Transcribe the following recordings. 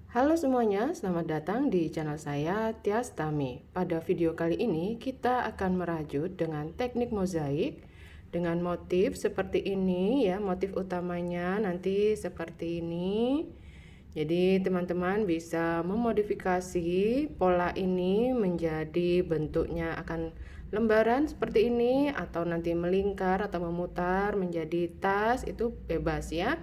Halo semuanya, selamat datang di channel saya Tias Tami. Pada video kali ini kita akan merajut dengan teknik mozaik dengan motif seperti ini ya, motif utamanya nanti seperti ini. Jadi teman-teman bisa memodifikasi pola ini menjadi bentuknya akan lembaran seperti ini atau nanti melingkar atau memutar menjadi tas, itu bebas ya.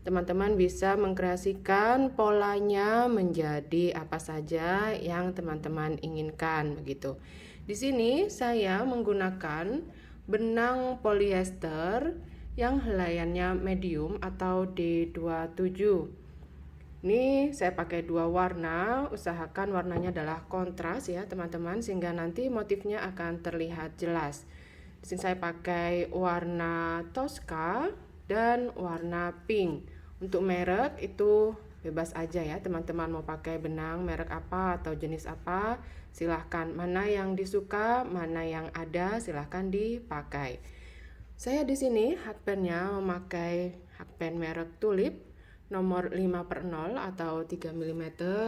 Teman-teman bisa mengkreasikan polanya menjadi apa saja yang teman-teman inginkan begitu. Di sini saya menggunakan benang polyester yang helaiannya medium atau D27. Ini saya pakai dua warna, usahakan warnanya adalah kontras ya teman-teman, sehingga nanti motifnya akan terlihat jelas. Di sini saya pakai warna Tosca dan warna pink. Untuk merek itu bebas aja ya teman-teman, mau pakai benang merek apa atau jenis apa silahkan, mana yang disuka, mana yang ada silahkan dipakai. Saya di sini hakpennya memakai hakpen merek Tulip nomor 5/0 atau 3 mm.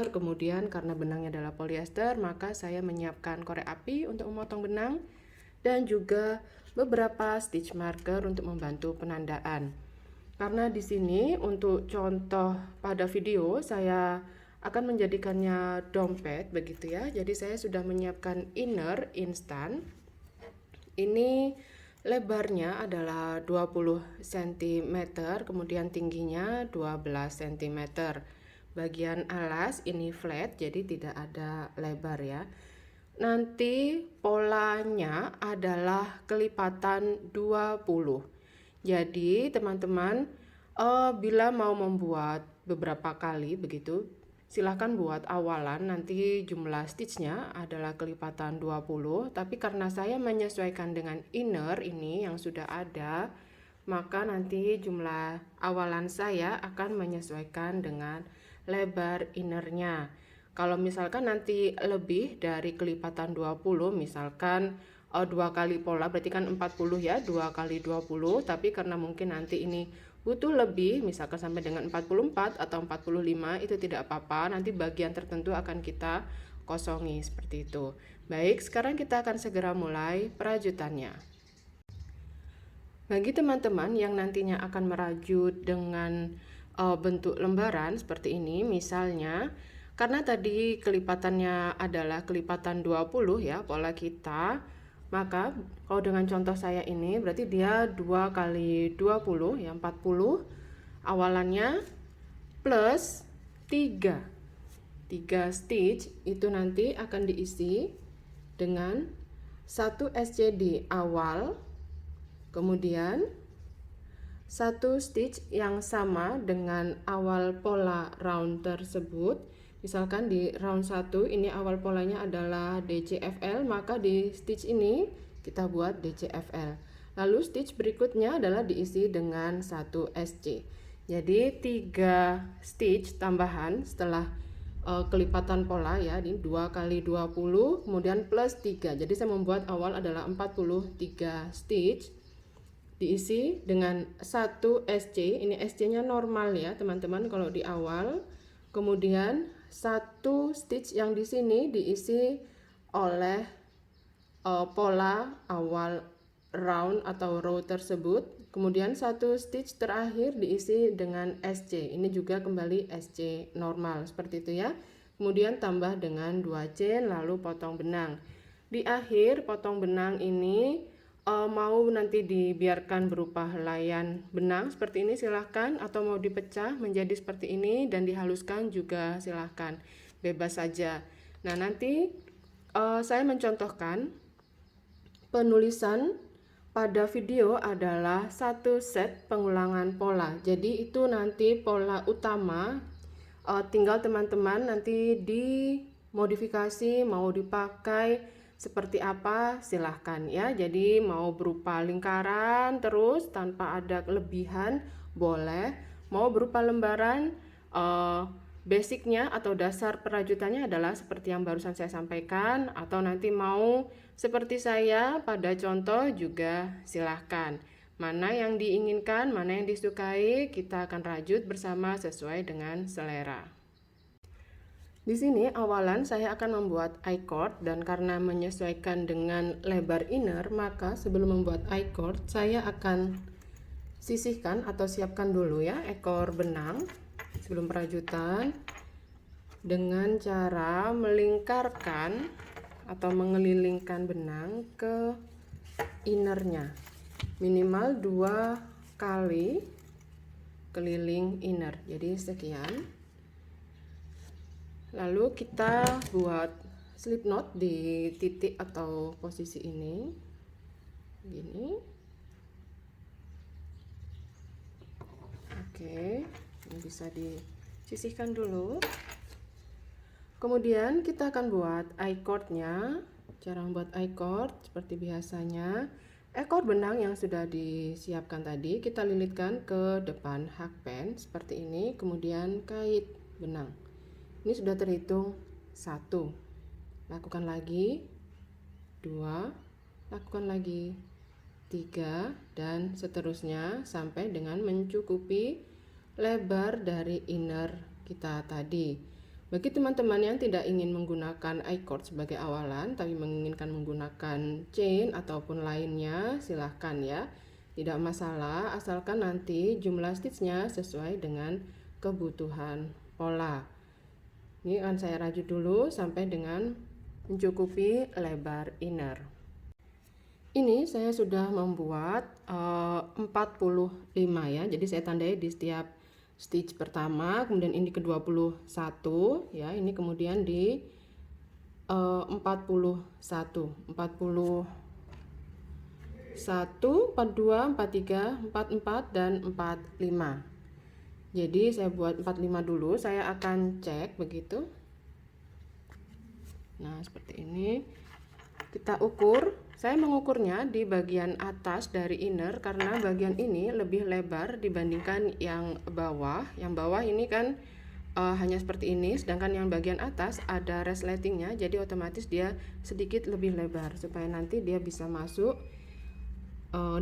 Kemudian karena benangnya adalah polyester, maka saya menyiapkan korek api untuk memotong benang dan juga beberapa stitch marker untuk membantu penandaan. Karena di sini untuk contoh pada video saya akan menjadikannya dompet begitu ya. Jadi saya sudah menyiapkan inner instan. Ini lebarnya adalah 20 cm, kemudian tingginya 12 cm. Bagian alas ini flat, jadi tidak ada lebar ya. Nanti polanya adalah kelipatan 20. Jadi teman-teman bila mau membuat beberapa kali begitu, silahkan buat awalan, nanti jumlah stitchnya adalah kelipatan 20. Tapi karena saya menyesuaikan dengan inner ini yang sudah ada, maka nanti jumlah awalan saya akan menyesuaikan dengan lebar innernya. Kalau misalkan nanti lebih dari kelipatan 20, misalkan 2 kali pola berarti kan 40 ya, 2 kali 20, tapi karena mungkin nanti ini butuh lebih, misalkan sampai dengan 44 atau 45, itu tidak apa-apa, nanti bagian tertentu akan kita kosongi seperti itu. Baik, sekarang kita akan segera mulai perajutannya. Bagi teman-teman yang nantinya akan merajut dengan bentuk lembaran seperti ini, misalnya karena tadi kelipatannya adalah kelipatan 20 ya pola kita, maka kalau dengan contoh saya ini berarti dia 2 kali 20 ya 40 awalannya plus 3 stitch, itu nanti akan diisi dengan 1 SC di awal, kemudian 1 stitch yang sama dengan awal pola round tersebut. Misalkan di round 1 ini awal polanya adalah DCFL, maka di stitch ini kita buat DCFL. Lalu stitch berikutnya adalah diisi dengan 1 SC. Jadi 3 stitch tambahan setelah kelipatan pola ya, ini 2 kali 20 kemudian plus 3. Jadi saya membuat awal adalah 43 stitch diisi dengan 1 SC. Ini SC-nya normal ya teman-teman kalau di awal. Kemudian 1 stitch yang di sini diisi oleh pola awal round atau row tersebut. Kemudian 1 stitch terakhir diisi dengan SC. Ini juga kembali SC normal seperti itu ya. Kemudian tambah dengan 2 chain lalu potong benang. Di akhir potong benang ini mau nanti dibiarkan berupa helaian benang seperti ini silahkan, atau mau dipecah menjadi seperti ini dan dihaluskan juga silahkan, bebas saja. Nah nanti saya mencontohkan penulisan pada video adalah 1 set pengulangan pola. Jadi itu nanti pola utama, tinggal teman-teman nanti dimodifikasi mau dipakai seperti apa silahkan ya. Jadi mau berupa lingkaran terus tanpa ada kelebihan boleh, mau berupa lembaran. Basicnya atau dasar perajutannya adalah seperti yang barusan saya sampaikan, atau nanti mau seperti saya pada contoh juga silahkan. Mana yang diinginkan, mana yang disukai, kita akan rajut bersama sesuai dengan selera. Di sini awalan saya akan membuat I-cord, dan karena menyesuaikan dengan lebar inner, maka sebelum membuat I-cord saya akan sisihkan atau siapkan dulu ya ekor benang sebelum perajutan dengan cara melingkarkan atau mengelilingkan benang ke innernya minimal 2 kali keliling inner, jadi sekian. Lalu kita buat slip knot di titik atau posisi ini gini. Oke, ini bisa disisihkan dulu. Kemudian kita akan buat I-cord-nya. Cara membuat I-cord seperti biasanya, ekor benang yang sudah disiapkan tadi kita lilitkan ke depan hakpen seperti ini, kemudian kait benang. Ini sudah terhitung 1, lakukan lagi 2, lakukan lagi 3, dan seterusnya sampai dengan mencukupi lebar dari inner kita tadi. Bagi teman-teman yang tidak ingin menggunakan I-cord sebagai awalan tapi menginginkan menggunakan chain ataupun lainnya, silahkan ya, tidak masalah, asalkan nanti jumlah stitchnya sesuai dengan kebutuhan pola. Ini akan saya rajut dulu sampai dengan mencukupi lebar inner. Ini saya sudah membuat 45 ya, jadi saya tandai di setiap stitch pertama, kemudian ini ke-21 ya, ini kemudian di 41, 42, 43, 44 dan 45. Jadi saya buat 45 dulu, saya akan cek begitu. Nah, seperti ini. Kita ukur. Saya mengukurnya di bagian atas dari inner karena bagian ini lebih lebar dibandingkan yang bawah. Yang bawah ini kan hanya seperti ini, sedangkan yang bagian atas ada resletingnya, jadi otomatis dia sedikit lebih lebar supaya nanti dia bisa masuk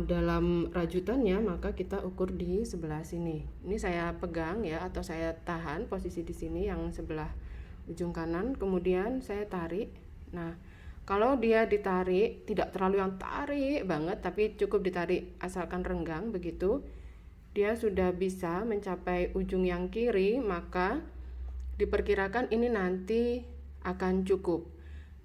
dalam rajutannya. Maka kita ukur di sebelah sini. Ini saya pegang ya, atau saya tahan posisi di sini yang sebelah ujung kanan, kemudian saya tarik. Nah, kalau dia ditarik tidak terlalu yang tarik banget, tapi cukup ditarik asalkan renggang begitu, dia sudah bisa mencapai ujung yang kiri, maka diperkirakan ini nanti akan cukup.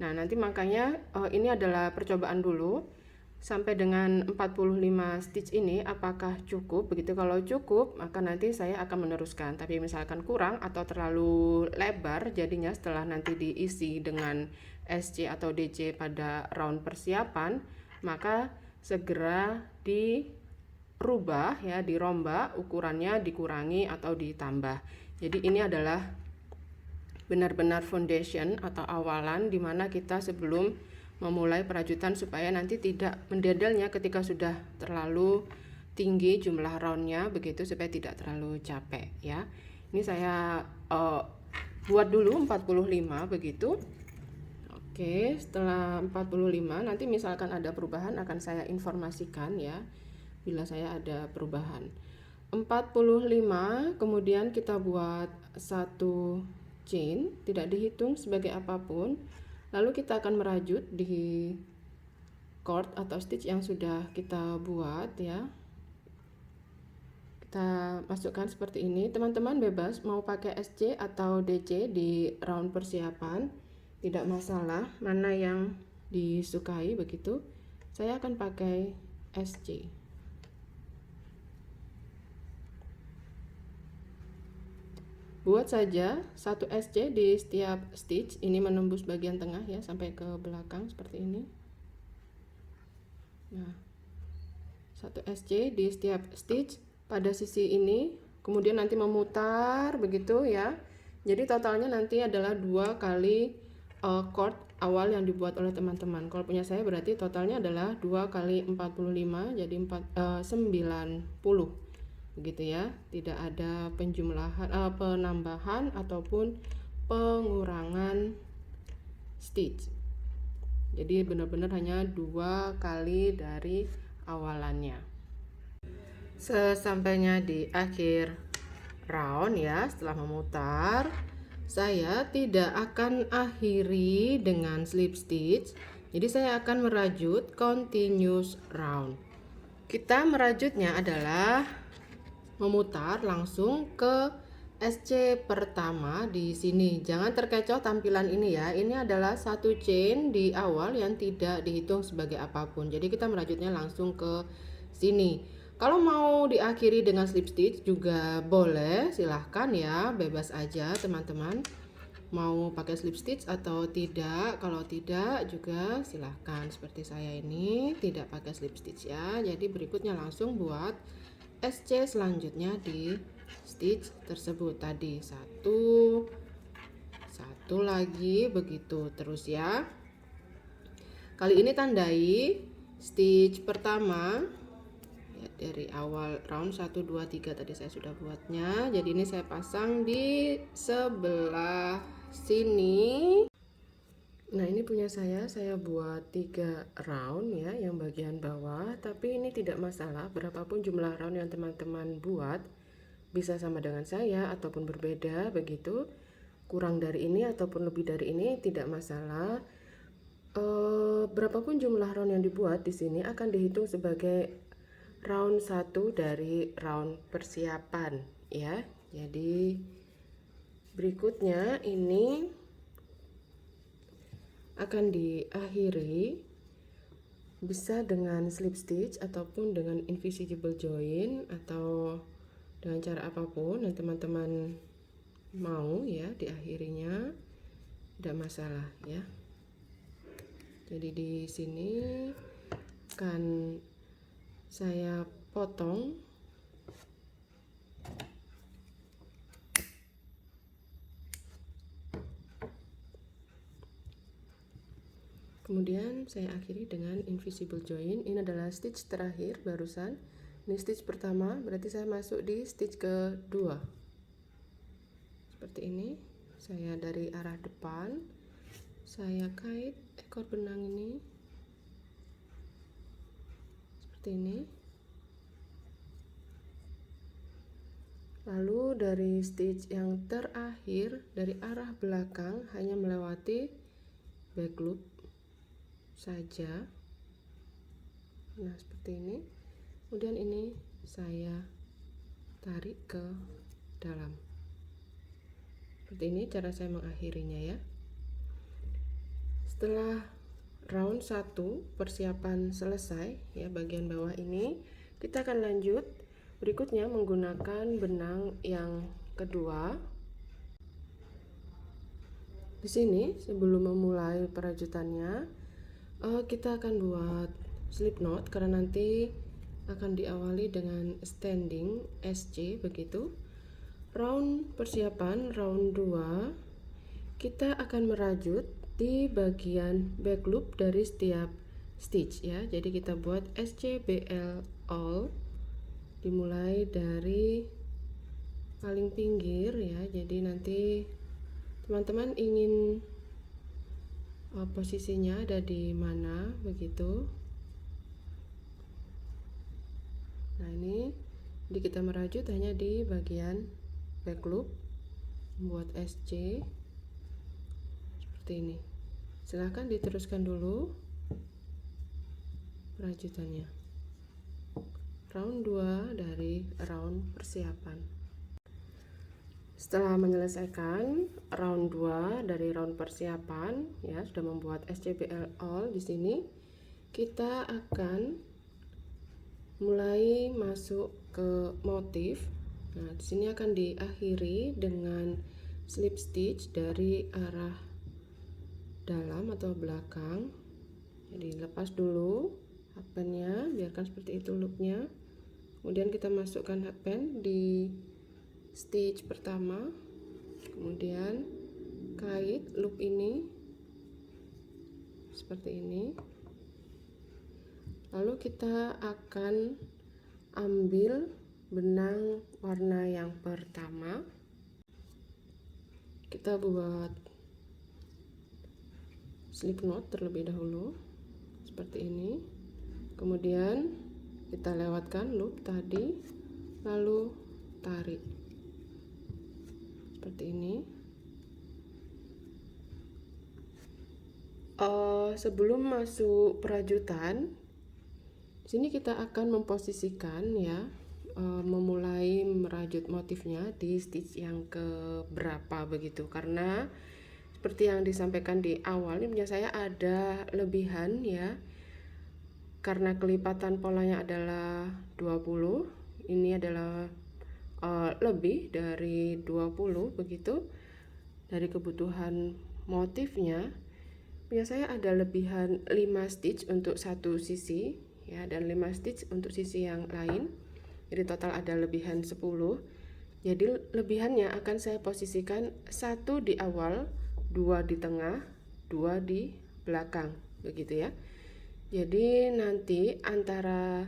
Nah, nanti makanya ini adalah percobaan dulu sampai dengan 45 stitch ini apakah cukup begitu. Kalau cukup maka nanti saya akan meneruskan, tapi misalkan kurang atau terlalu lebar jadinya setelah nanti diisi dengan SC atau DC pada round persiapan, maka segera dirubah ya, dirombak ukurannya, dikurangi atau ditambah. Jadi ini adalah benar-benar foundation atau awalan dimana kita sebelum memulai perajutan supaya nanti tidak mendadelnya ketika sudah terlalu tinggi jumlah roundnya begitu, supaya tidak terlalu capek ya. Ini saya buat dulu 45 begitu. Oke, setelah 45 nanti misalkan ada perubahan akan saya informasikan ya, bila saya ada perubahan. 45 kemudian kita buat satu chain, tidak dihitung sebagai apapun. Lalu kita akan merajut di cord atau stitch yang sudah kita buat ya. Kita masukkan seperti ini. Teman-teman bebas mau pakai SC atau DC di round persiapan, tidak masalah mana yang disukai begitu. Saya akan pakai SC. Buat saja satu SC di setiap stitch, ini menembus bagian tengah ya sampai ke belakang seperti ini. Nah, satu SC di setiap stitch pada sisi ini, kemudian nanti memutar begitu ya. Jadi totalnya nanti adalah 2 kali cord awal yang dibuat oleh teman-teman. Kalau punya saya berarti totalnya adalah 2 kali 45, jadi 90 begitu ya, tidak ada penjumlahan penambahan ataupun pengurangan stitch. Jadi benar-benar hanya 2 kali dari awalannya. Sesampainya di akhir round ya, setelah memutar saya tidak akan akhiri dengan slip stitch, jadi saya akan merajut continuous round. Kita merajutnya adalah memutar langsung ke SC pertama di sini. Jangan terkecoh tampilan ini ya. Ini adalah satu chain di awal yang tidak dihitung sebagai apapun. Jadi kita merajutnya langsung ke sini. Kalau mau diakhiri dengan slip stitch juga boleh, silahkan ya, bebas aja teman-teman. Mau pakai slip stitch atau tidak. Kalau tidak juga silahkan, seperti saya ini tidak pakai slip stitch ya. Jadi berikutnya langsung buat SC selanjutnya di stitch tersebut tadi, satu lagi, begitu terus ya. Kali ini tandai stitch pertama ya, dari awal round 1 2 3 tadi saya sudah buatnya. Jadi ini saya pasang di sebelah sini. Nah, ini punya saya buat 3 round ya, yang bagian bawah, tapi ini tidak masalah berapapun jumlah round yang teman-teman buat, bisa sama dengan saya ataupun berbeda begitu, kurang dari ini ataupun lebih dari ini tidak masalah. Berapapun jumlah round yang dibuat di sini akan dihitung sebagai round 1 dari round persiapan ya. Jadi berikutnya ini akan diakhiri bisa dengan slip stitch ataupun dengan invisible join atau dengan cara apapun yang teman-teman mau ya diakhirinya, tidak masalah ya. Jadi di sini akan saya potong kemudian saya akhiri dengan invisible join. Ini adalah stitch terakhir barusan. Ini stitch pertama, berarti saya masuk di stitch kedua. Seperti ini. Saya dari arah depan, saya kait ekor benang ini. Seperti ini. Lalu dari stitch yang terakhir dari arah belakang hanya melewati back loop saja. Nah, seperti ini. Kemudian ini saya tarik ke dalam. Seperti ini cara saya mengakhirinya ya. Setelah round 1 persiapan selesai ya, bagian bawah ini kita akan lanjut berikutnya menggunakan benang yang kedua. Di sini sebelum memulai perajutannya kita akan buat slip knot karena nanti akan diawali dengan standing SC begitu. Round persiapan round 2 kita akan merajut di bagian back loop dari setiap stitch ya. Jadi kita buat SCBL all dimulai dari paling pinggir ya. Jadi nanti teman-teman ingin posisinya ada di mana begitu. Nah, ini jadi kita merajut hanya di bagian back loop, membuat SC seperti ini. Silahkan diteruskan dulu perajutannya. Round 2 dari round persiapan. Setelah menyelesaikan round 2 dari round persiapan ya, sudah membuat SCBL all di sini, kita akan mulai masuk ke motif. Nah, di sini akan diakhiri dengan slip stitch dari arah dalam atau belakang. Jadi lepas dulu hakpennya, biarkan seperti itu loopnya. Kemudian kita masukkan hakpen di stitch pertama, kemudian kait loop ini seperti ini. Lalu kita akan ambil benang warna yang pertama, kita buat slip knot terlebih dahulu seperti ini. Kemudian kita lewatkan loop tadi, lalu tarik seperti ini. Sebelum masuk perajutan, sini kita akan memposisikan ya, memulai merajut motifnya di stitch yang ke berapa begitu, karena seperti yang disampaikan di awal, ini punya saya ada lebihan ya, karena kelipatan polanya adalah 20, ini adalah lebih dari 20 begitu. Dari kebutuhan motifnya, biasanya ada lebihan 5 stitch untuk satu sisi ya, dan 5 stitch untuk sisi yang lain. Jadi total ada lebihan 10. Jadi lebihannya akan saya posisikan 1 di awal, 2 di tengah, 2 di belakang begitu ya. Jadi nanti antara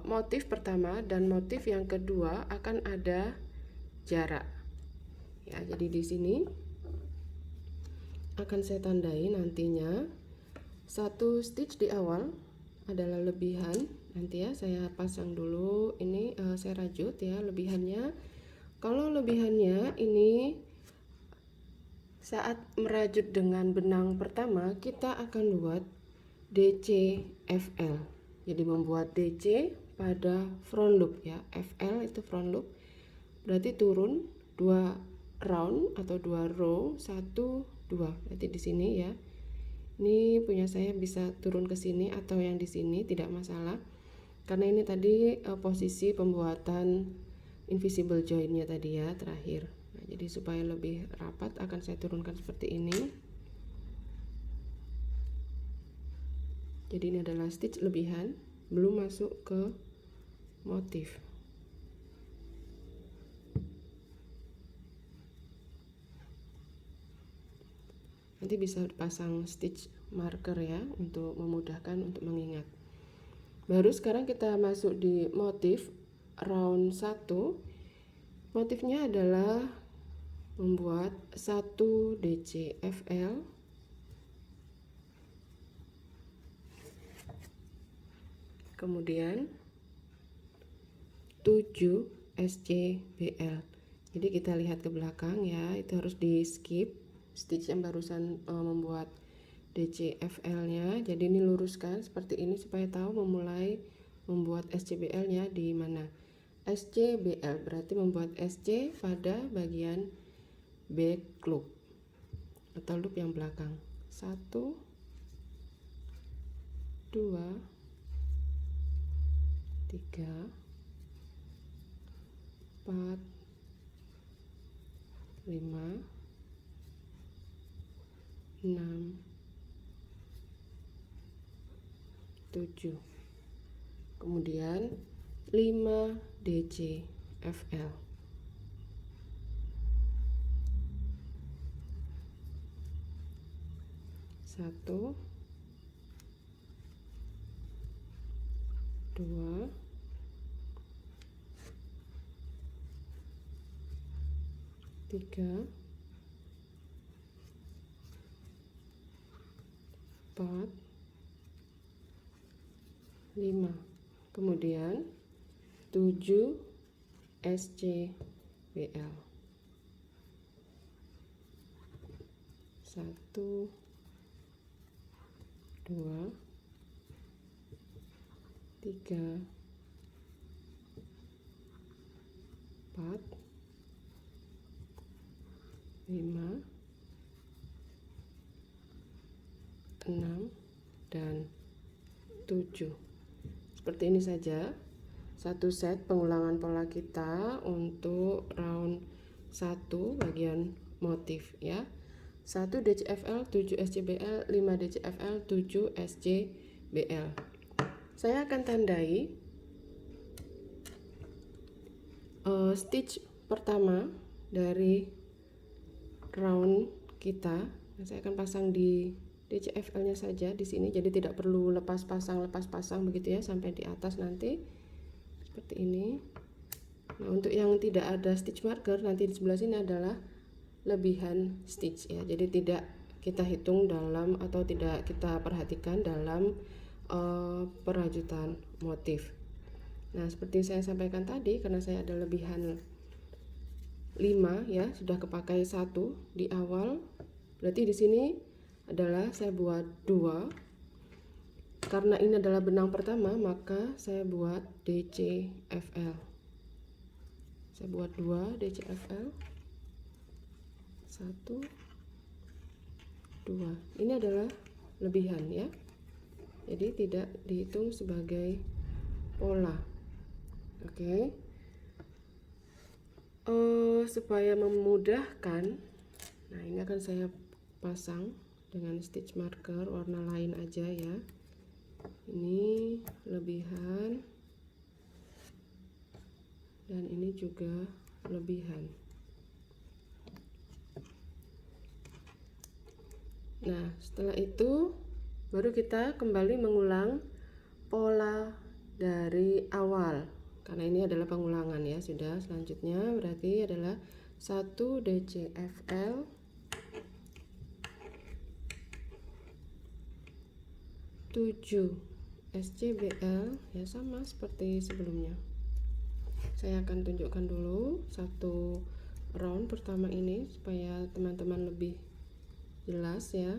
motif pertama dan motif yang kedua akan ada jarak ya. Jadi di sini akan saya tandai nantinya 1 stitch di awal adalah lebihan. Nanti ya saya pasang dulu ini, saya rajut ya lebihannya. Kalau lebihannya ini saat merajut dengan benang pertama, kita akan buat DCFL. Jadi membuat DC pada front loop ya. FL itu front loop. Berarti turun 2 round atau 2 row, 1 2. Berarti di sini ya. Ini punya saya bisa turun ke sini atau yang di sini tidak masalah. Karena ini tadi posisi pembuatan invisible joinnya tadi ya terakhir. Nah, jadi supaya lebih rapat akan saya turunkan seperti ini. Jadi ini adalah stitch lebihan, belum masuk ke motif. Nanti bisa pasang stitch marker ya untuk memudahkan untuk mengingat. Baru sekarang kita masuk di motif round 1. Motifnya adalah membuat 1 DCFL, kemudian 7 SCBL. Jadi kita lihat ke belakang ya, itu harus di skip stitch yang barusan membuat DCFL nya. Jadi ini luruskan seperti ini supaya tahu memulai membuat SCBL nya di mana. SCBL berarti membuat SC pada bagian back loop atau loop yang belakang. 1 2 3 4 5 6 7, kemudian 5 DCFL. 1 2 3 4 5, kemudian 7 SCBL. 1 2 3 4 5 6 dan 7. Seperti ini saja satu set pengulangan pola kita untuk round 1 bagian motif ya. 1 DCFL, 7 SCBL, 5 DCFL, 7 SCBL. Saya akan tandai stitch pertama dari round kita. Saya akan pasang di DCFL nya saja di sini, jadi tidak perlu lepas pasang begitu ya sampai di atas nanti seperti ini. Nah, untuk yang tidak ada stitch marker nanti di sebelah sini adalah lebihan stitch ya, jadi tidak kita hitung dalam atau tidak kita perhatikan dalam perajutan motif. Nah, seperti saya sampaikan tadi, karena saya ada lebihan 5 ya, sudah kepakai 1 di awal, berarti di sini adalah saya buat 2. Karena ini adalah benang pertama, maka saya buat DCFL. Saya buat 2 DCFL. 1, 2. Ini adalah lebihan ya. Jadi tidak dihitung sebagai pola. Oke. Supaya memudahkan, nah ini akan saya pasang dengan stitch marker warna lain aja ya. Ini lebihan dan ini juga lebihan. Nah, setelah itu baru kita kembali mengulang pola dari awal. Karena ini adalah pengulangan ya, sudah. Selanjutnya berarti adalah 1 DCFL, 7 SCBL ya, sama seperti sebelumnya. Saya akan tunjukkan dulu satu round pertama ini supaya teman-teman lebih jelas ya,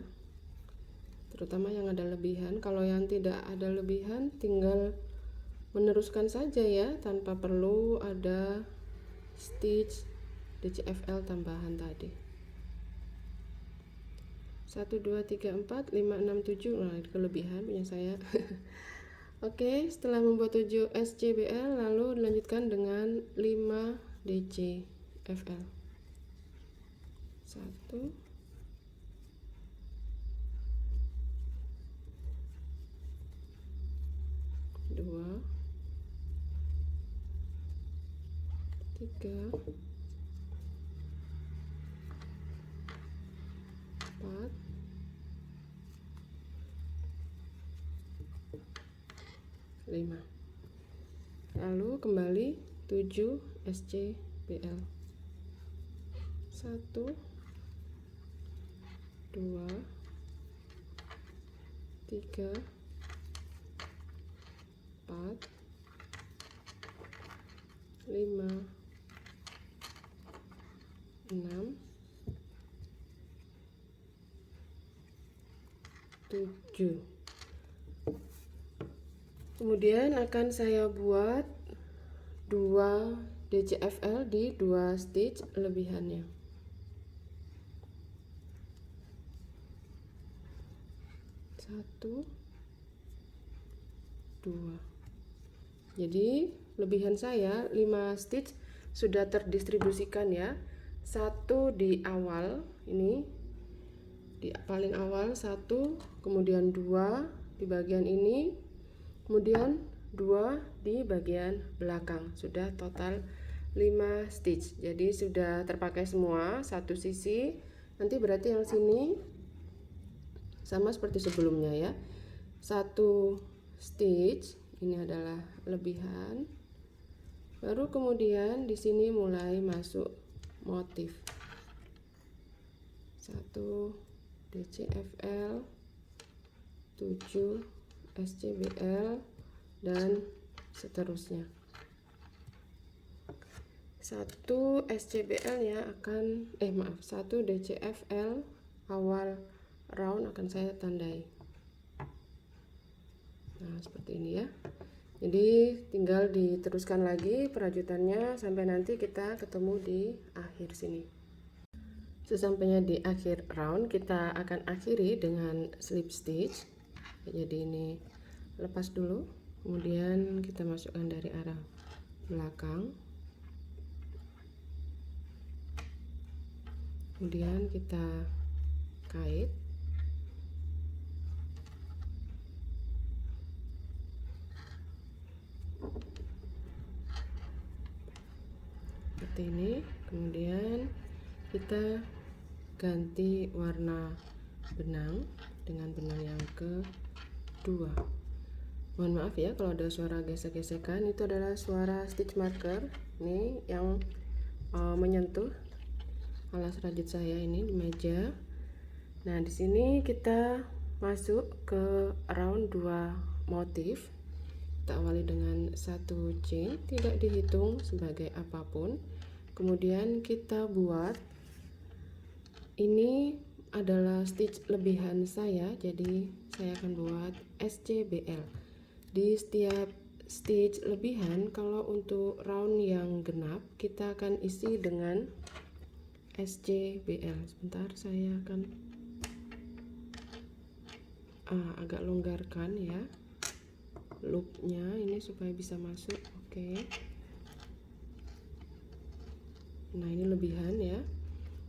terutama yang ada lebihan. Kalau yang tidak ada lebihan tinggal meneruskan saja ya, tanpa perlu ada stitch DCFL tambahan tadi. 1 2 3 4 5 6 7. Nah, kelebihan punya saya. Oke, setelah membuat 7 SCBL lalu dilanjutkan dengan 5 DCFL. 1 2 3 4 5. Lalu kembali 7 SCBL. 1 2 3 4 5 6 7. Kemudian akan saya buat 2 DCFL di 2 stitch lebihannya. 1 2. Jadi lebihan saya 5 stitch sudah terdistribusikan ya. 1 di awal, ini di paling awal 1, kemudian 2 di bagian ini, kemudian 2 di bagian belakang. Sudah total 5 stitch. Jadi sudah terpakai semua satu sisi. Nanti berarti yang sini sama seperti sebelumnya ya. 1 stitch, ini adalah lebihan. Baru kemudian di sini mulai masuk motif. 1 DCFL, 7 SCBL, dan seterusnya. 1 SCBL nya akan 1 DCFL awal round akan saya tandai. Nah, seperti ini ya. Jadi tinggal diteruskan lagi perajutannya sampai nanti kita ketemu di akhir sini. Sesampainya di akhir round kita akan akhiri dengan slip stitch. Jadi ini lepas dulu, kemudian kita masukkan dari arah belakang, kemudian kita kait. Seperti ini. Kemudian kita ganti warna benang dengan benang yang kedua. Mohon maaf ya kalau ada suara gesek-gesekan, itu adalah suara stitch marker ini yang menyentuh alas rajut saya ini di meja. Nah, di sini kita masuk ke round 2 motif. Kita awali dengan 1 chain, tidak dihitung sebagai apapun. Kemudian kita buat ini adalah stitch lebihan saya, jadi saya akan buat SCBL. Di setiap stitch lebihan, kalau untuk round yang genap, kita akan isi dengan SCBL. Sebentar, saya akan agak longgarkan ya loopnya ini supaya bisa masuk. Oke. Nah, ini lebihan ya.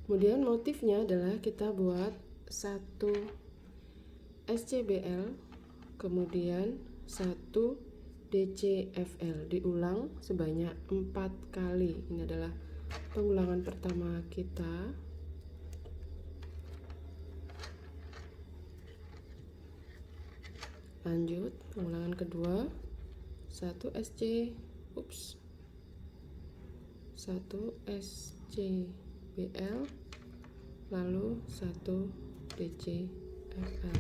Kemudian motifnya adalah kita buat 1 SCBL, kemudian 1 DCFL, diulang sebanyak 4 kali. Ini adalah pengulangan pertama kita. Lanjut pengulangan kedua, 1 SCBL, lalu 1 DCFL.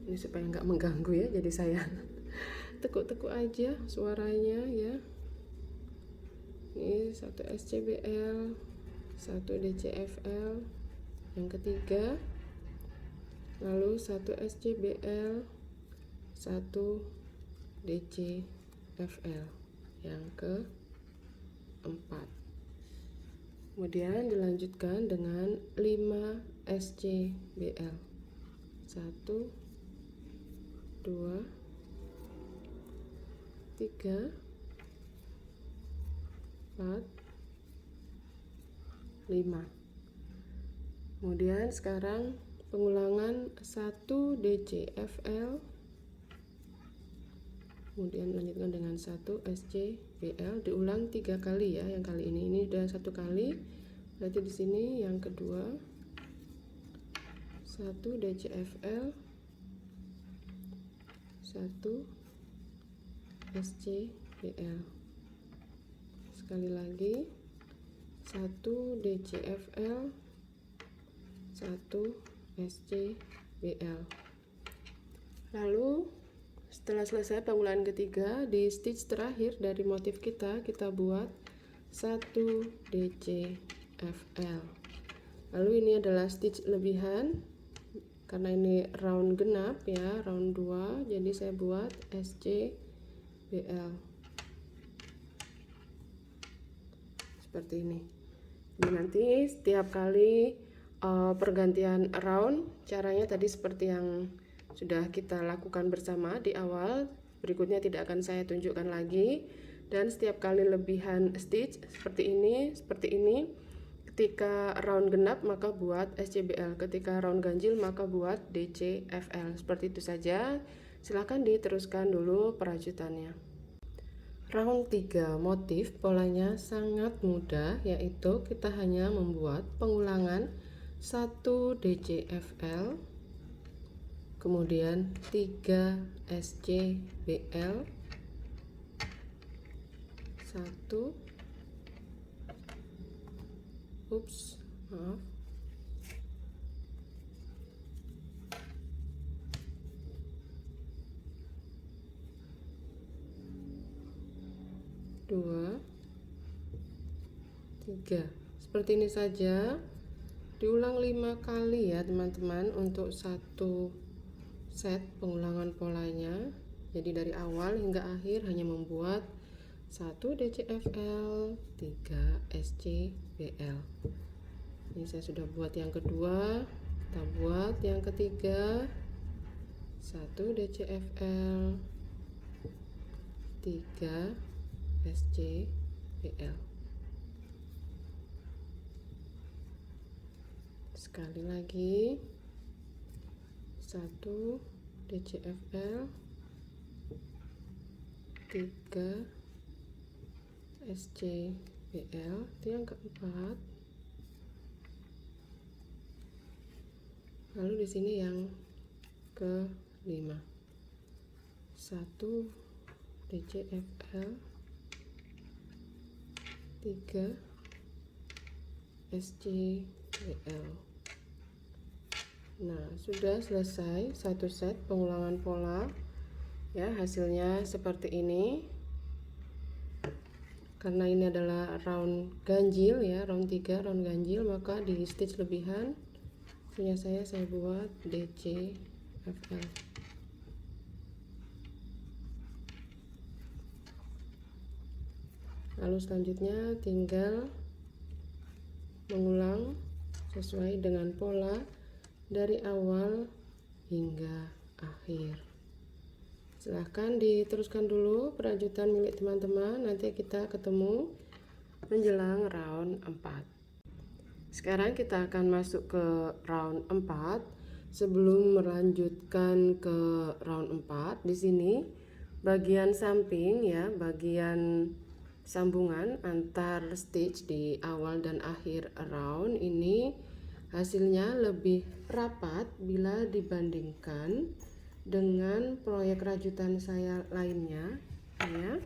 Ini supaya nggak mengganggu ya, jadi saya tekuk-tekuk aja suaranya ya. Ini 1 SCBL, 1 DCFL yang ketiga, lalu 1 SCBL, 1 DCFL yang keempat. Kemudian dilanjutkan dengan 5 SCBL, 1 2 3 4 5. Kemudian sekarang pengulangan 1 DCFL, kemudian lanjutkan dengan 1 SCBL, diulang 3 kali ya. Yang kali ini udah 1 kali, berarti di sini yang kedua 1 DCFL, 1 SCBL. Sekali lagi 1 DCFL, 1 SCBL. Lalu setelah selesai pengulangan ketiga, di stitch terakhir dari motif kita buat 1 DCFL. Lalu ini adalah stitch lebihan karena ini round genap ya, round 2, jadi saya buat SCBL seperti ini. Jadi nanti setiap kali pergantian round, caranya tadi seperti yang sudah kita lakukan bersama di awal, berikutnya tidak akan saya tunjukkan lagi. Dan setiap kali lebihan stitch seperti ini, ketika round genap maka buat SCBL, ketika round ganjil maka buat DCFL. Seperti itu saja. Silahkan diteruskan dulu perajutannya. Round 3 motif polanya sangat mudah, yaitu kita hanya membuat pengulangan 1 DCFL, kemudian 3 SCBL, 1 2 3. Seperti ini saja, diulang 5 kali ya teman-teman untuk satu set pengulangan polanya. Jadi dari awal hingga akhir hanya membuat 1 DCFL, 3 SCBL. Ini saya sudah buat yang kedua, kita buat yang ketiga, 1 DCFL, 3 SCBL. Sekali lagi, 1 DCFL, 3 SCBL, itu yang keempat. Lalu di sini yang kelima, 1 DCFL, 3 SCBL. Nah, sudah selesai satu set pengulangan pola ya, hasilnya seperti ini. karena ini adalah round ganjil ya, round 3 round ganjil, maka di stitch lebihan punya saya buat DC FL. Lalu selanjutnya tinggal mengulang sesuai dengan pola dari awal hingga akhir. Silahkan diteruskan dulu perajutan milik teman-teman, nanti kita ketemu menjelang round 4. Sekarang kita akan masuk ke round 4. Sebelum melanjutkan ke round 4, di sini bagian samping ya, bagian sambungan antar stitch di awal dan akhir round ini hasilnya lebih rapat bila dibandingkan dengan proyek rajutan saya lainnya ya.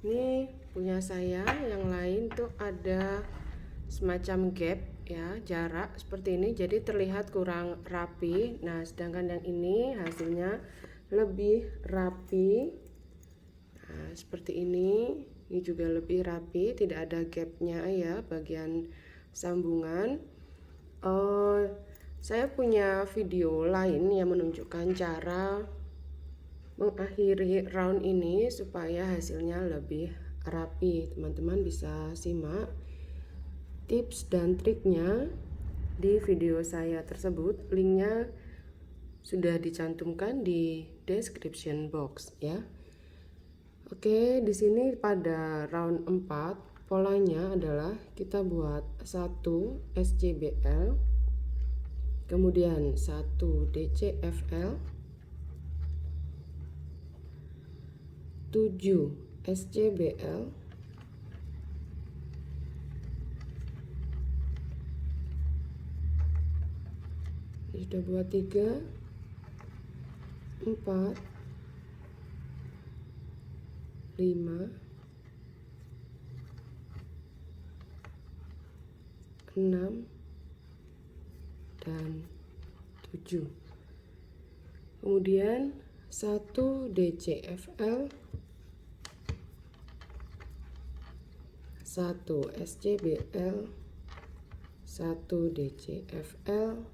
Ini punya saya yang lain tuh ada semacam gap ya, jarak seperti ini, jadi terlihat kurang rapi. Nah, sedangkan yang ini hasilnya lebih rapi. Nah, seperti ini juga lebih rapi, tidak ada gapnya ya bagian sambungan. Saya punya video lain yang menunjukkan cara mengakhiri round ini supaya hasilnya lebih rapi. Teman-teman bisa simak tips dan triknya di video saya tersebut. Linknya sudah dicantumkan di description box ya. Oke, di sini pada round 4 polanya adalah kita buat 1 SCBL, kemudian 1 DCFL, 7 SCBL, 3, 4, 5, 6, dan 7. Kemudian 1 DCFL, 1 SCBL, 1 DCFL,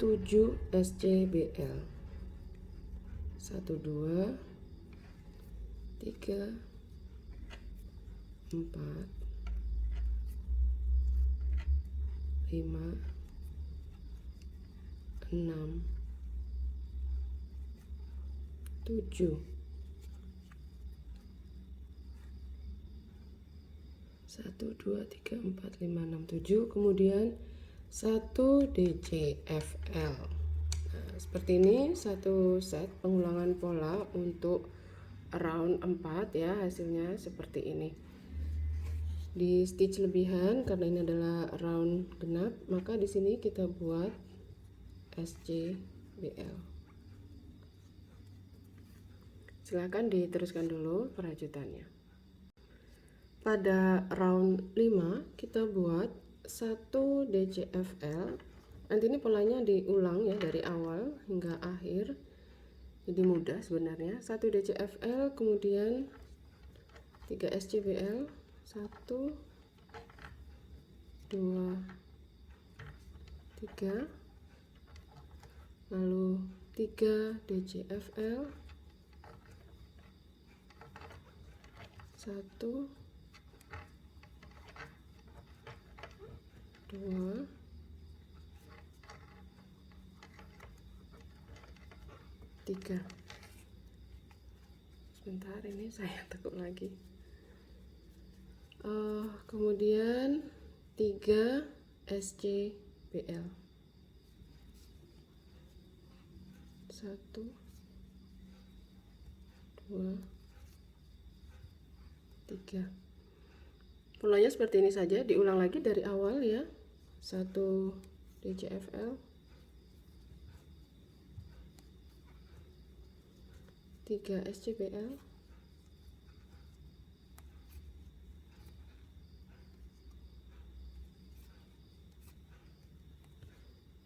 7 SCBL, 1, 2, 3, 4, 5, 6, 7. 1, 2, 3, 4, 5, 6, 7. Kemudian 1 DCFL. Nah, seperti ini satu set pengulangan pola untuk round 4 ya, hasilnya seperti ini. Di stitch lebihan karena ini adalah round genap, maka di sini kita buat SCBL. Silahkan diteruskan dulu perajutannya. Pada round 5 kita buat 1 DCFL. Nanti ini polanya diulang ya dari awal hingga akhir, jadi mudah sebenarnya. 1 DCFL, kemudian 3 SCBL, 1, 2, 3, lalu 3 DCFL, 1, 2, 3. Sebentar, ini saya tekuk lagi. Kemudian 3 SCBL, 1, 2, 3. Polanya seperti ini saja, diulang lagi dari awal ya. 1 DCFL, 3 SCBL,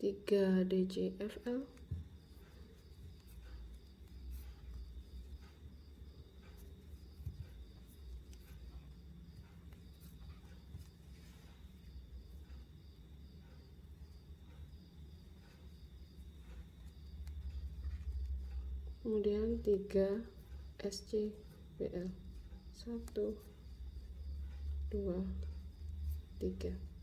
3 3 DCFL, kemudian 3 SCBL, 1 2 3.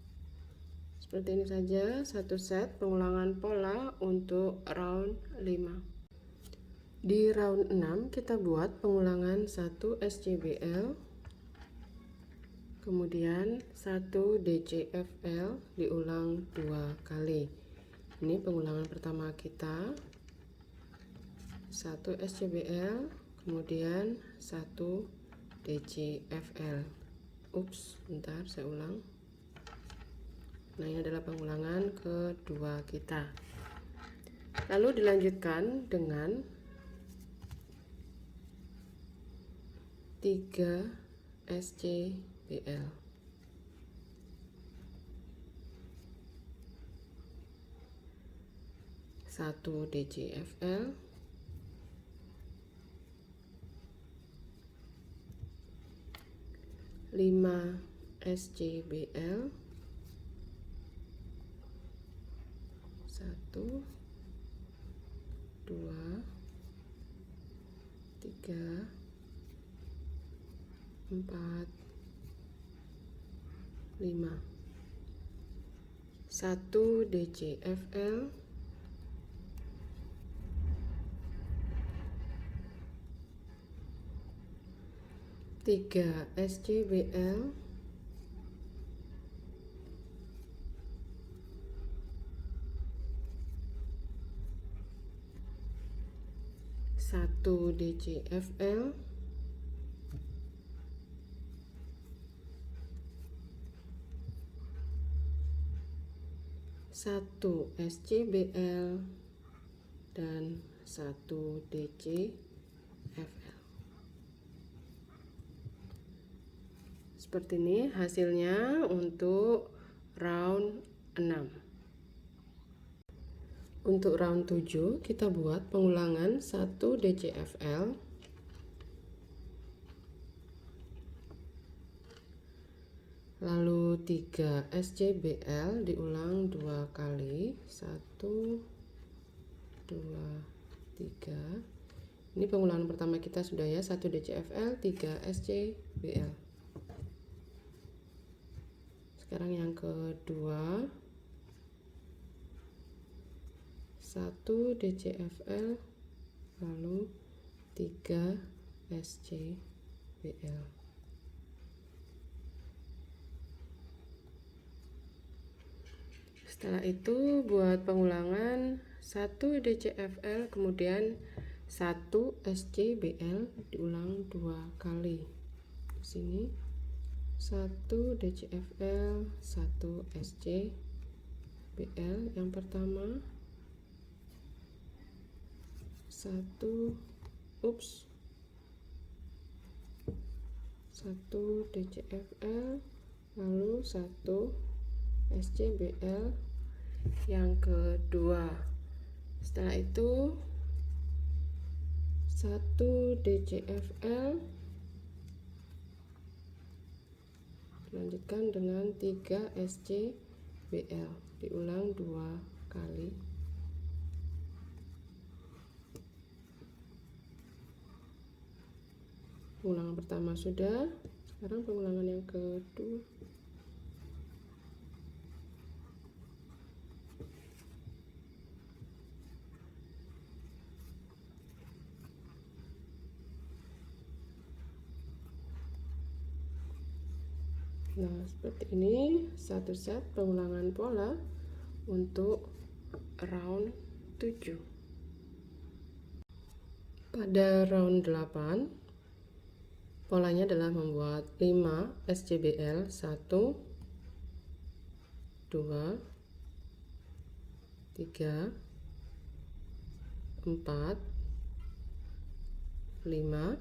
Seperti ini saja satu set pengulangan pola untuk round 5. Di round 6 kita buat pengulangan 1 SCBL, kemudian 1 DCFL diulang 2 kali. Ini pengulangan pertama kita, 1 SCBL, kemudian 1 DCFL. Ups, bentar, saya ulang. Nah, ini adalah pengulangan kedua kita. Lalu dilanjutkan dengan 3 SCBL. Satu DCFL, 5 SCBL, 1 2 3 4 5. 1 DCFL, 3 SCBL, 1 DCFL, 1 SCBL, dan 1 DCFL. Seperti ini hasilnya untuk round 6. Untuk round 7 kita buat pengulangan 1 DCFL, lalu 3 SCBL diulang 2 kali, 1 2 3. Ini pengulangan pertama kita sudah ya, 1 DCFL, 3 SCBL. Sekarang yang kedua, 1 DCFL, lalu 3 SCBL. Setelah itu buat pengulangan 1 DCFL, kemudian 1 SCBL diulang 2 kali. Di sini 1 DCFL, 1 SCBL yang pertama, 1 DCFL, lalu 1 SCBL yang kedua. Setelah itu 1 DCFL, lanjutkan dengan 3 SCBL diulang 2 kali. Pengulangan pertama sudah, sekarang pengulangan yang kedua. Nah, seperti ini satu set pengulangan pola untuk round 7. Pada round 8 polanya adalah membuat 5 SCBL, 1 2 3 4 5,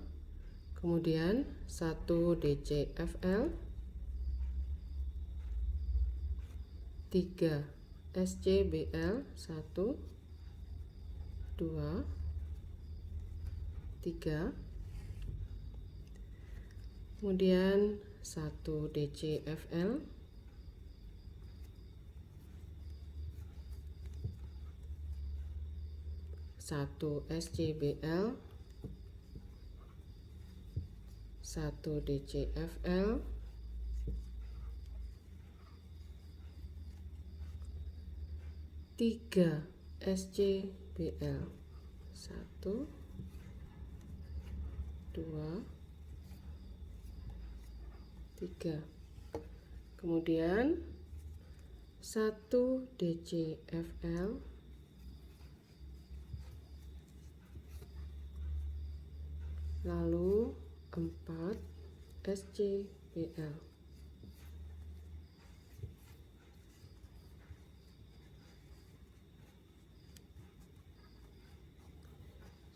kemudian 1 DCFL, 3 SCBL 1 2 3, kemudian 1 DCFL, 1 SCBL, 1 DCFL, 3 SCBL, 1 2 3, kemudian 1 DCFL, lalu 4 SCBL.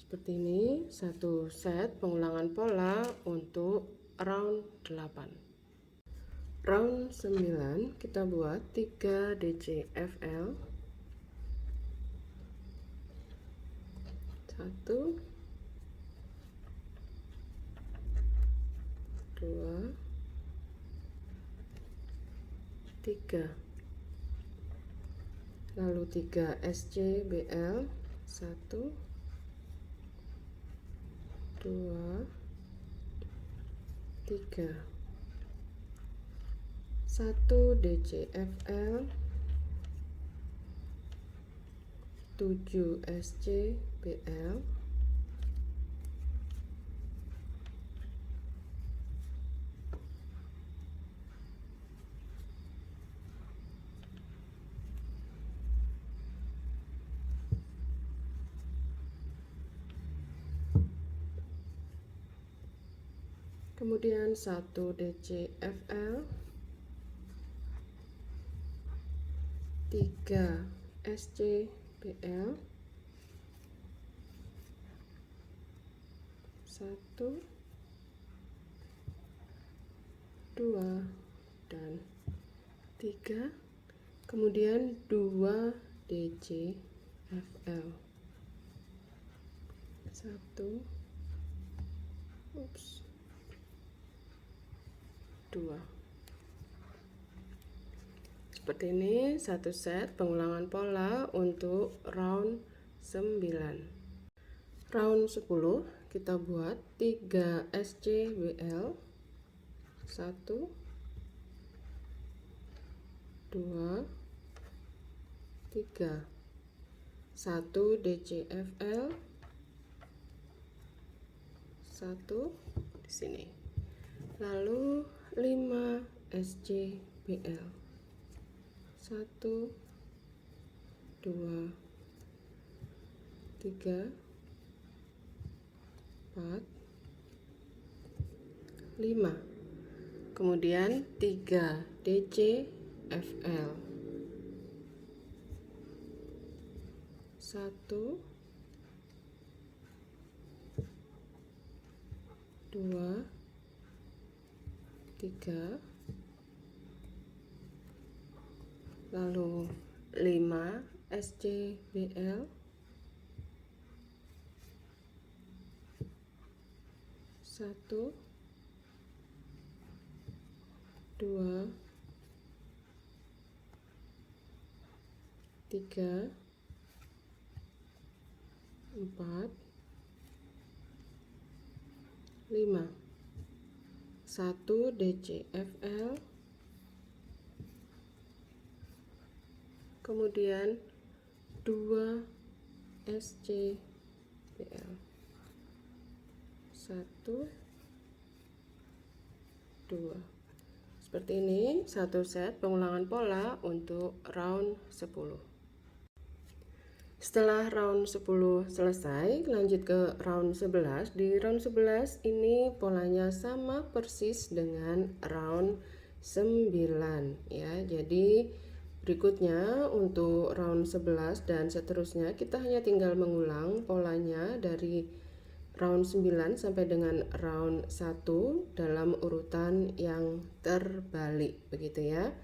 Seperti ini satu set pengulangan pola untuk round 8. Round 9 kita buat 3 DCFL, 1 2 3, lalu 3 SCBL, 1 2 3, 1 DCFL, 7 SCBL, kemudian 1 DCFL, 3 SCBL, 1 2 dan 3, kemudian 2 DCFL, 1 2. Seperti ini satu set pengulangan pola untuk round 9. Round 10 kita buat 3 SCBL, 1 2 3, 1 DCFL, 1 di sini, lalu 5 SCBL, 1 2 3 4 5, kemudian 3 DCFL, 1 2 3, lalu 5 SCBL, 1 2 3 4 5, 1 DCFL, kemudian 2 SCBL, 1 2. Seperti ini satu set pengulangan pola untuk round 10. Setelah round 10 selesai, lanjut ke round 11. Di round 11 ini polanya sama persis dengan round 9 ya. Jadi berikutnya untuk round 11 dan seterusnya kita hanya tinggal mengulang polanya dari round 9 sampai dengan round 1 dalam urutan yang terbalik begitu ya.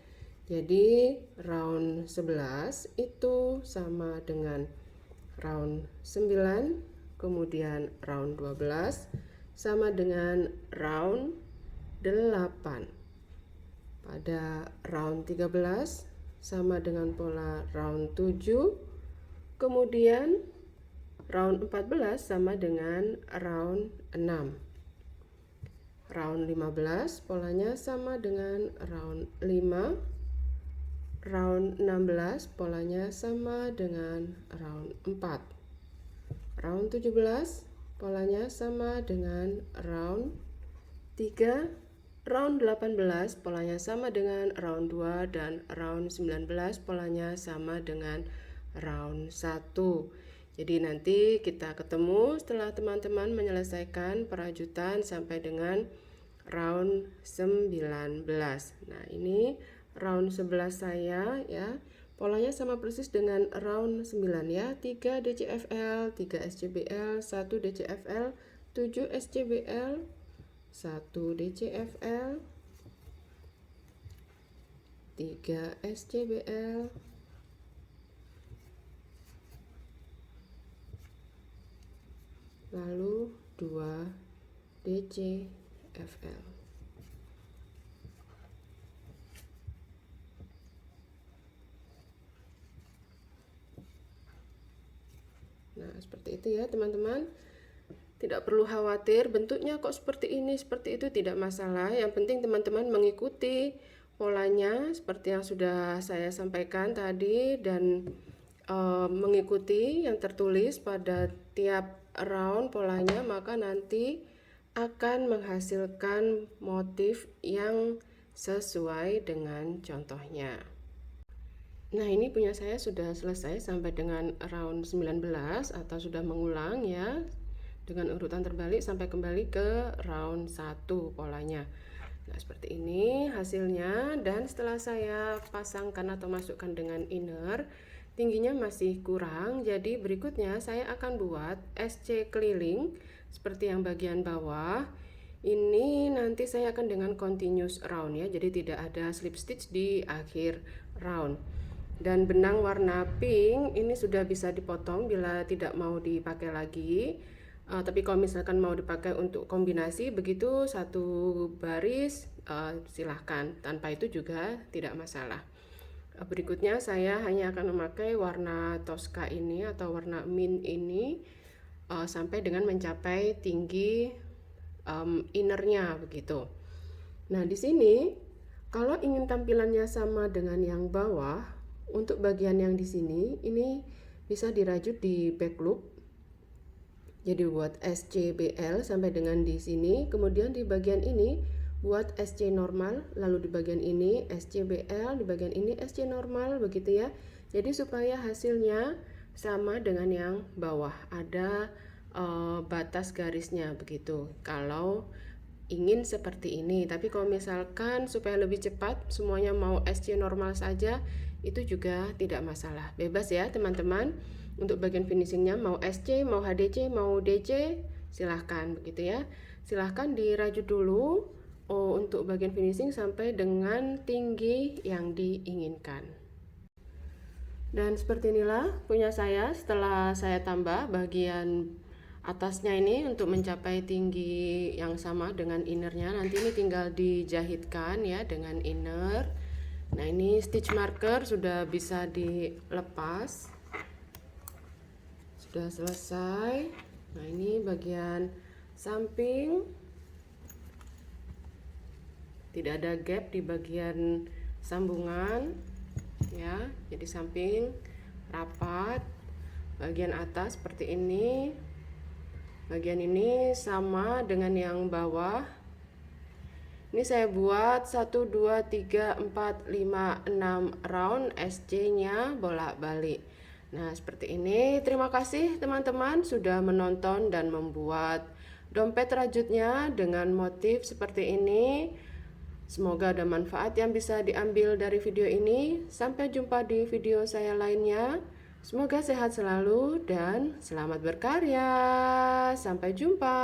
Jadi round 11 itu sama dengan round 9, kemudian round 12 sama dengan round 8. Pada round 13 sama dengan pola round 7, kemudian round 14 sama dengan round 6. Round 15 polanya sama dengan round 5. Round 16 polanya sama dengan round 4. Round 17 polanya sama dengan round 3. Round 18 polanya sama dengan round 2 dan round 19 polanya sama dengan round 1. Jadi nanti kita ketemu setelah teman-teman menyelesaikan perajutan sampai dengan round 19. Nah, ini round 11 saya ya. Polanya sama persis dengan round 9 ya. 3 DCFL, 3 SCBL, 1 DCFL, 7 SCBL, 1 DCFL, 3 SCBL, lalu 2 DCFL. Nah, seperti itu ya teman-teman. Tidak perlu khawatir bentuknya kok seperti ini, seperti itu, tidak masalah. Yang penting teman-teman mengikuti polanya seperti yang sudah saya sampaikan tadi dan mengikuti yang tertulis pada tiap round polanya, maka nanti akan menghasilkan motif yang sesuai dengan contohnya. Nah, ini punya saya sudah selesai sampai dengan round 19 atau sudah mengulang ya, dengan urutan terbalik sampai kembali ke round 1 polanya. Nah, seperti ini hasilnya, dan setelah saya pasangkan atau masukkan dengan inner, tingginya masih kurang. Jadi berikutnya saya akan buat SC keliling seperti yang bagian bawah. Ini nanti saya akan dengan continuous round ya, jadi tidak ada slip stitch di akhir round. Dan benang warna pink ini sudah bisa dipotong bila tidak mau dipakai lagi. Tapi kalau misalkan mau dipakai untuk kombinasi begitu satu baris, silahkan. Tanpa itu juga tidak masalah. Berikutnya saya hanya akan memakai warna Tosca ini atau warna mint ini sampai dengan mencapai tinggi innernya begitu. Nah, di sini kalau ingin tampilannya sama dengan yang bawah, untuk bagian yang di sini ini bisa dirajut di back loop. Jadi buat SCBL sampai dengan di sini, kemudian di bagian ini buat SC normal, lalu di bagian ini SCBL, di bagian ini SC normal begitu ya. Jadi supaya hasilnya sama dengan yang bawah, ada batas garisnya begitu. Kalau ingin seperti ini, tapi kalau misalkan supaya lebih cepat semuanya mau SC normal saja, itu juga tidak masalah, bebas ya teman-teman. Untuk bagian finishingnya mau SC, mau HDC, mau DC, silahkan begitu ya. Silahkan dirajut dulu untuk bagian finishing sampai dengan tinggi yang diinginkan. Dan seperti inilah punya saya setelah saya tambah bagian atasnya ini untuk mencapai tinggi yang sama dengan innernya. Nanti ini tinggal dijahitkan ya dengan inner. Nah, ini stitch marker sudah bisa dilepas, sudah selesai. Nah, ini bagian samping, tidak ada gap di bagian sambungan ya, jadi samping rapat. Bagian atas seperti ini, bagian ini sama dengan yang bawah. Ini saya buat 1, 2, 3, 4, 5, 6 round SC nya bolak-balik. Nah, seperti ini. Terima kasih teman-teman sudah menonton dan membuat dompet rajutnya dengan motif seperti ini. Semoga ada manfaat yang bisa diambil dari video ini. Sampai jumpa di video saya lainnya. Semoga sehat selalu dan selamat berkarya. Sampai jumpa.